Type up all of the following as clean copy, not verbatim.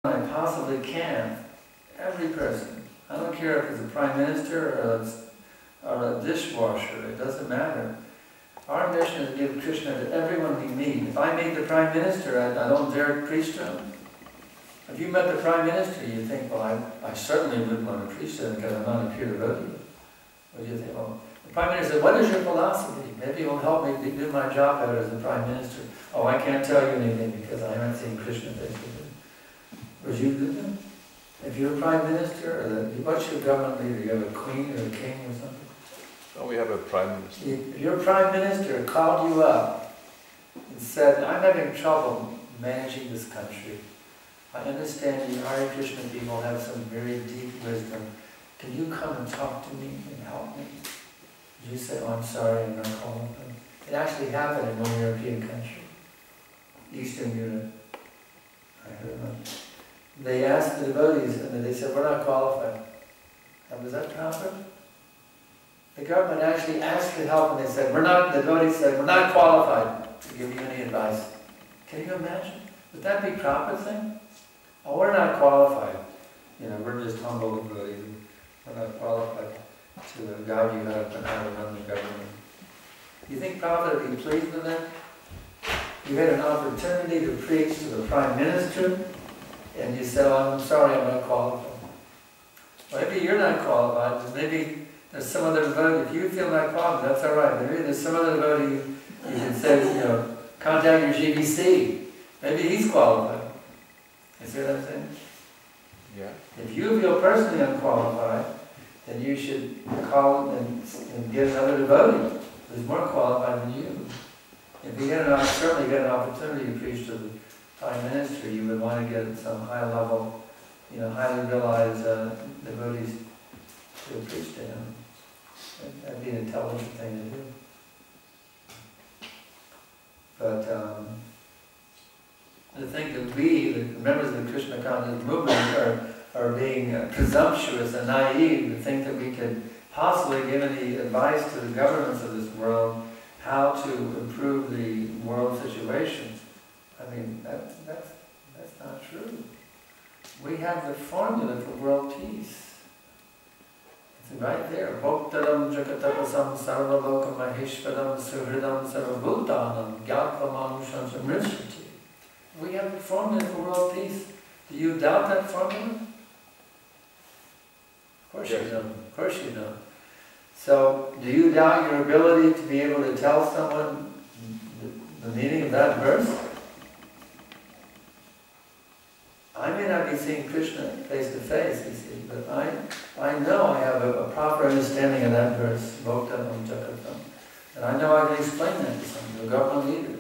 I possibly can, every person. I don't care if it's a prime minister or a dishwasher, it doesn't matter. Our mission is to give Krishna to everyone we meet. If I meet the prime minister, I don't dare preach to him. If you met the prime minister, you think, well, I certainly wouldn't want to preach to him because I'm not a pure devotee. Or you think, oh, the prime minister said, what is your philosophy? Maybe it will help me do my job better as a prime minister. Oh, I can't tell you anything because I haven't seen Krishna face-to-face. Would you do that? If you're a prime minister, or what's your government leader? You have a queen or a king or something? Oh, we have a prime minister. If your prime minister called you up and said, I'm having trouble managing this country. I understand you Hare Krishna people have some very deep wisdom. Can you come and talk to me and help me? Did you say, oh, I'm sorry, I'm not calling them? It actually happened in one European country, Eastern Europe. I heard about it. They asked the devotees, and they said, we're not qualified. And was that proper? The government actually asked for help, and they said, the devotees said, we're not qualified to give you any advice. Can you imagine? Would that be proper thing? Oh, we're not qualified. You know, we're just humble devotees. We're not qualified to guide you how to run the government. You think Prabhupada would be pleased with that? You had an opportunity to preach to the Prime Minister, and you said, oh, I'm sorry, I'm not qualified. Well, maybe you're not qualified, maybe there's some other devotee. If you feel not qualified, that's all right. Maybe there's some other devotee you can say, you know, contact your GBC. Maybe he's qualified. You see what I'm saying? Yeah. If you feel personally unqualified, then you should call and get another devotee who's more qualified than you. If you certainly get an opportunity to preach to the Prime Minister, you would want to get some high level, you know, highly realized devotees to preach to him. That'd be an intelligent thing to do. But to think that we, the members of the Krishna conscious movement, are being presumptuous and naive to think that we could possibly give any advice to the governments of this world how to improve the world situation. I mean, that's not true. We have the formula for world peace. It's right there. Bhoktaram jagatapasam sarvaloka maheshvaram suhridam sarvabhutanam gyatvamanusam samrishati. We have the formula for world peace. Do you doubt that formula? Of course you don't. Of course you don't. So, do you doubt your ability to be able to tell someone the meaning of that verse? I may not be seeing Krishna face to face, you see, but I know I have a proper understanding of that verse, Bhoktaram Jagatam. And I know I can explain that to someone, to a government leader.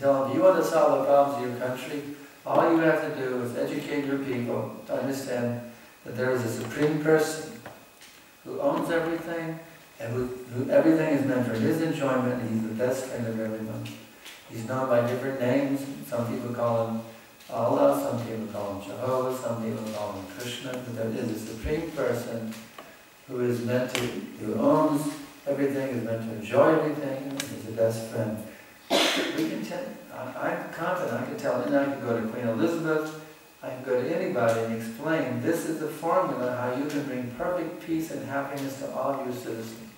Tell them, you want to solve the problems of your country, all you have to do is educate your people to understand that there is a supreme person who owns everything, and who everything is meant for his enjoyment, and he's the best friend of everyone. He's known by different names. Some people call him Allah, some people call him Jehovah, some people call him Krishna, but there is a supreme person who is meant to, who owns everything, is meant to enjoy everything, and he's the best friend. We can tell, I'm confident, I can tell, and I can go to Queen Elizabeth, I can go to anybody and explain, this is the formula how you can bring perfect peace and happiness to all your citizens.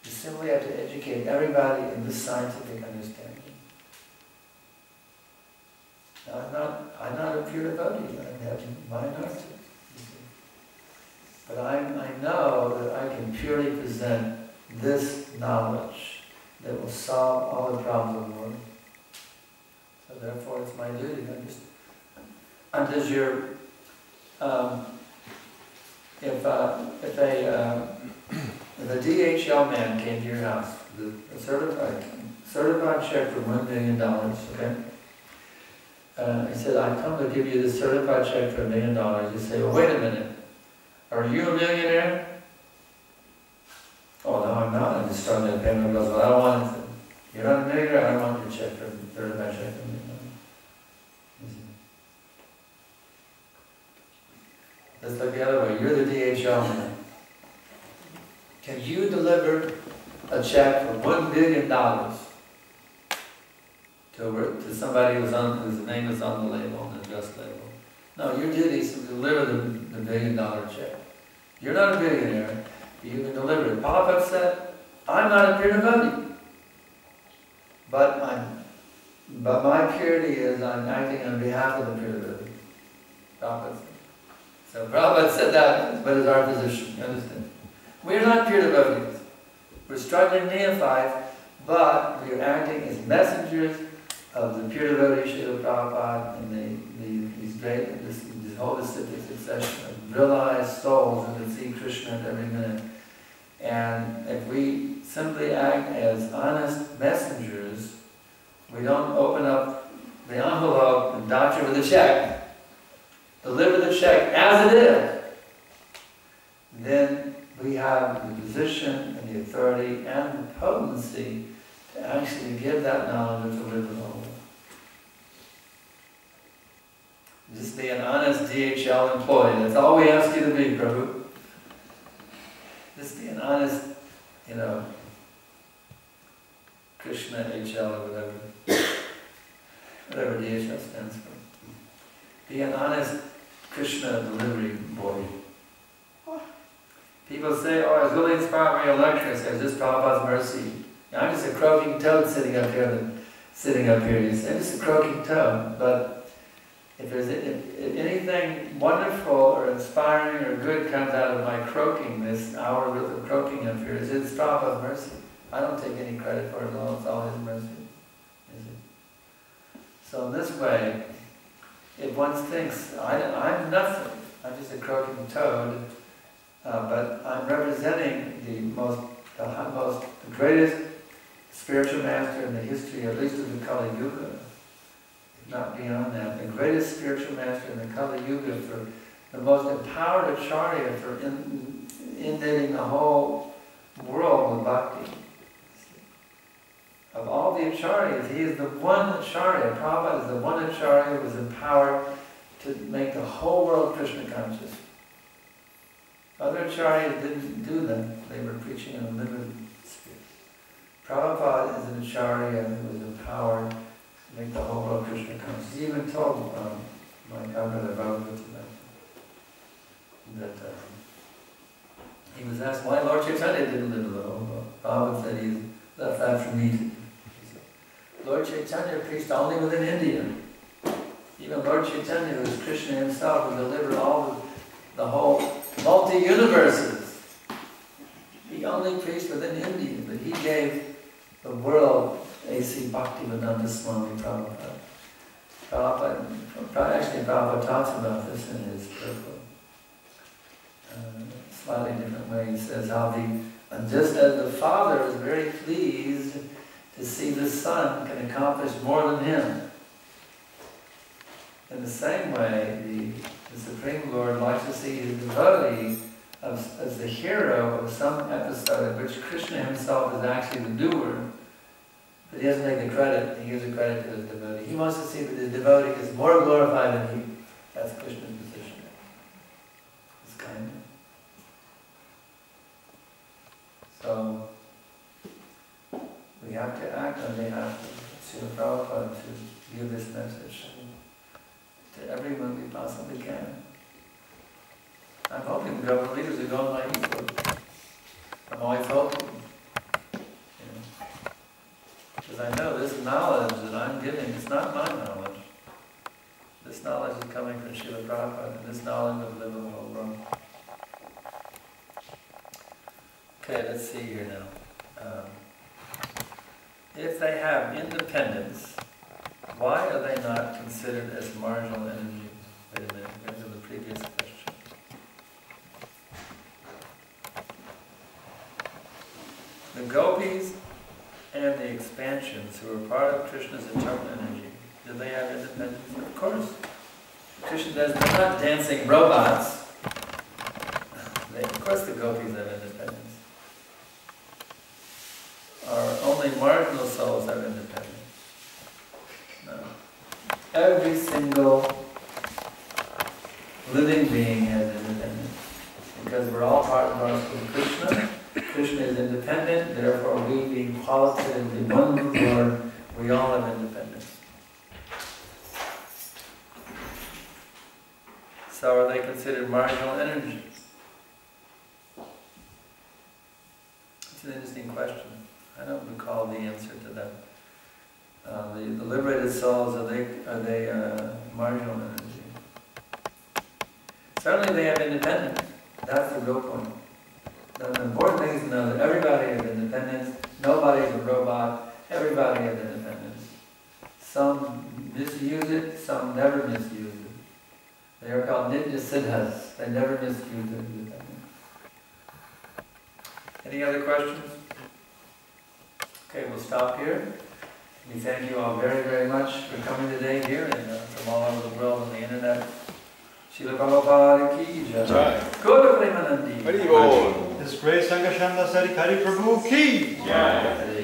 You simply have to educate everybody in this scientific understanding. Now, I'm not a pure devotee, I have minorities, you see. But I know that I can purely present this knowledge that will solve all the problems of the world. So therefore it's my duty. Does your if a DHL man came to your house with a certified check for $1 million, okay? He said, "I've come to give you this certified check for $1 million." You say, "Well, wait a minute. Are you a millionaire?" "Oh no, I'm not. I'm just starting to pay my bills." "Well, I don't want it. You're not a millionaire. I don't want your check for certified check for $1 million." Let's look the other way. You're the DHL man. Can you deliver a check for $1 billion to somebody whose name is on the label, on the address label? No, your duty is to deliver the $1 billion check. You're not a billionaire, but you can deliver it. Prabhupada said, I'm not a pure devotee, but my purity is I'm acting on behalf of the pure devotee. Prabhupada said. So Prabhupada said that, but it's our position, you understand? We're not pure devotees. We're struggling neophytes, but we're acting as messengers of the pure devotee Srila Prabhupada and this whole disciplic succession of realized souls who can see Krishna at every minute. And if we simply act as honest messengers, we don't open up the envelope and doctor with a check, deliver the check as it is, then we have the position and the authority and the potency to actually give that knowledge to live in the whole world. Just be an honest DHL employee. That's all we ask you to be, Prabhu. Just be an honest, Krishna HL or whatever DHL stands for. Be an honest Krishna delivery boy. People say, oh, I was really inspired by your lecture. I say, it's just Prabhupada's mercy. I'm just a croaking toad sitting up here. You say, I'm just a croaking toad. But if anything wonderful or inspiring or good comes out of my croaking, this hour worth of croaking up here, it's Prabhupada's mercy. I don't take any credit for it at all. It's all His mercy. So in this way, if one thinks, I'm nothing, I'm just a croaking toad, but I'm representing the greatest spiritual master in the history, at least of the Kali Yuga, if not beyond that, the greatest spiritual master in the Kali Yuga, for the most empowered acharya for inundating the whole world with bhakti. Of all the acharyas, he is the one acharya. Prabhupada is the one acharya who was empowered to make the whole world Krishna conscious. Other acharyas didn't do that. They were preaching in a limited spirit. Prabhupada is an acharya who was empowered to make the whole world Krishna conscious. He even told my Governor Bhagavad that he was asked why Lord Chaitanya didn't live in the whole world. Prabhupada said he left that for me to do. Lord Chaitanya preached only within India. Even Lord Chaitanya, who is Krishna himself, who delivered the whole multi-universes, he only preached within India, but he gave the world A.C. Bhaktivedanta Swami Prabhupada. Prabhupada talks about this in his purport. Slightly different way. He says how just as the Father is very pleased to see the Son can accomplish more than him, in the same way, the Supreme Lord likes to see his devotee as the hero of some episode in which Krishna himself is actually the doer, but he doesn't take the credit, he gives the credit to his devotee. He wants to see that his devotee is more glorified than he. That's Krishna's position. It's kindness. So, we have to act on behalf of Srila Prabhupada to give this message to everyone we possibly can. I'm hoping the government leaders are going like he would. I'm always hoping. Because I know this knowledge that I'm giving, it's not my knowledge. This knowledge is coming from Srila Prabhupada, and this knowledge will live in the whole world. Okay, let's see here now. If they have independence, why are they not considered as marginal energy? Wait a minute, go to the previous question. The gopis and the expansions who are part of Krishna's eternal energy, do they have independence? Of course. Krishna says they're not dancing robots. Of course the gopis have independence. Or only marginal souls have independence. No. Every single living being has independence. Because we're all part of our Krishna. Krishna is independent, therefore we, being qualitatively one with the Lord, we all have independence. So are they considered marginal energies? It's an interesting question. I don't recall the answer to that. The liberated souls, are they marginal energy? Certainly they have independence. That's the real point. The important thing is to know that everybody has independence. Nobody's a robot. Everybody has independence. Some misuse it, some never misuse it. They are called nitya siddhas. They never misuse it. Any other questions? Okay, we'll stop here. We thank you all very, very much for coming today here and from all over the world on the internet. Srila Prabhupada ki jai. Gaura-Premanandi. Hari Bol. His Grace Sankarsana Das Adhikari Prabhu ki jai.